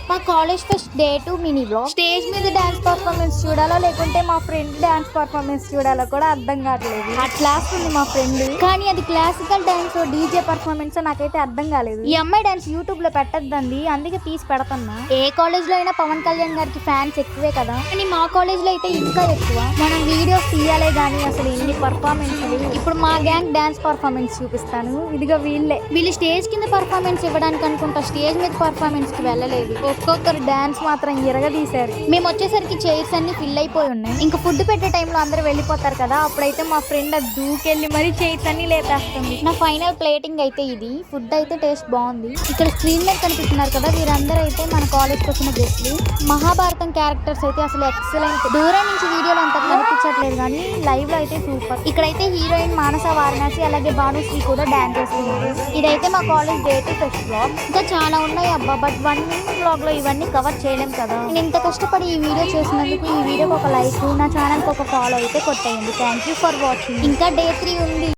మా college fest day 2 mini blog. Stage మీద dance performance చూడాలో లేకుంటే మా ఫ్రెండ్ డాన్స్ పర్ఫార్మెన్స్ చూడాలో కూడా అర్థం కావట్లేదు. ఆ క్లాస్ ఉంది మా ఫ్రెండ్, కానీ అది క్లాసికల్ డాన్స్ డీజే పర్ఫార్మెన్స్ నాకైతే అర్థం కాలేదు. ఈ అమ్మాయి డాన్స్ యూట్యూబ్ లో పెట్టద్దండి, అందుకే తీసి పెడతాన్నా. ఏ కాలేజ్ లో అయినా పవన్ కళ్యాణ్ గారికి ఫ్యాన్స్ ఎక్కువే కదా, కానీ మా కాలేజ్ లో అయితే ఇంకా ఎక్కువ. మనం వీడియోస్ తీయాలే గానీ అసలు ఎన్ని పర్ఫార్మెన్స్. ఇప్పుడు మా గ్యాంగ్ డాన్స్ పర్ఫార్మెన్స్ చూపిస్తాను. ఇదిగో వీళ్ళు స్టేజ్ కింద పర్ఫార్మెన్స్ ఇవ్వడానికి అనుకుంటా స్టేజ్ మీద పర్ఫార్మెన్స్ కి వెళ్ళలేదు. ఒక్కొక్కరు డాన్స్ మాత్రం ఇరగదీశారు. మేము వచ్చేసరికి చైర్స్ అన్ని ఫిల్ అయిపోయి ఉన్నాయి. ఇంకా ఫుడ్ పెట్టే టైంలో అందరూ వెళ్ళిపోతారు కదా, అప్పుడైతే మా ఫ్రెండ్ అది దూకెళ్ళి మరి చైర్స్ అన్ని లేపేస్తుంది. నా ఫైనల్ ప్లేటింగ్ అయితే ఇది. ఫుడ్ అయితే టేస్ట్ బాగుంది. ఇక్కడ స్క్రీన్ మీద కనిపిస్తున్నారు కదా, వీరందరూ అయితే మన కాలేజ్ కి వచ్చిన గెస్ట్లు. మహాభారతం క్యారెక్టర్స్ అయితే అసలు ఎక్సలెంట్. దూరం నుంచి వీడియోలో అంత కనిపించట్లేదు కానీ లైవ్ లో అయితే సూపర్. ఇక్కడైతే హీరోయిన్ మానస వారణాసి అలాగే భానుశ్రీ కూడా డాన్స్ చేస్తున్నారు. ఇదైతే మా కాలేజ్ డే 2 ఫెస్ట్ బ్లాగ్. ఇంకా చాలా ఉన్నాయి అబ్బా, బట్ 1 minute బ్లాగ్ లో ఇవన్నీ కవర్ చేయలేం కదా. నేను ఇంత కష్టపడి ఈ వీడియో చేసినందుకు ఈ వీడియోకి ఒక లైక్, నా ఛానల్ కి ఒక ఫాలో అయితే కొట్టేయండి. Thank you for watching. ఇంకా డే 3 ఉంది.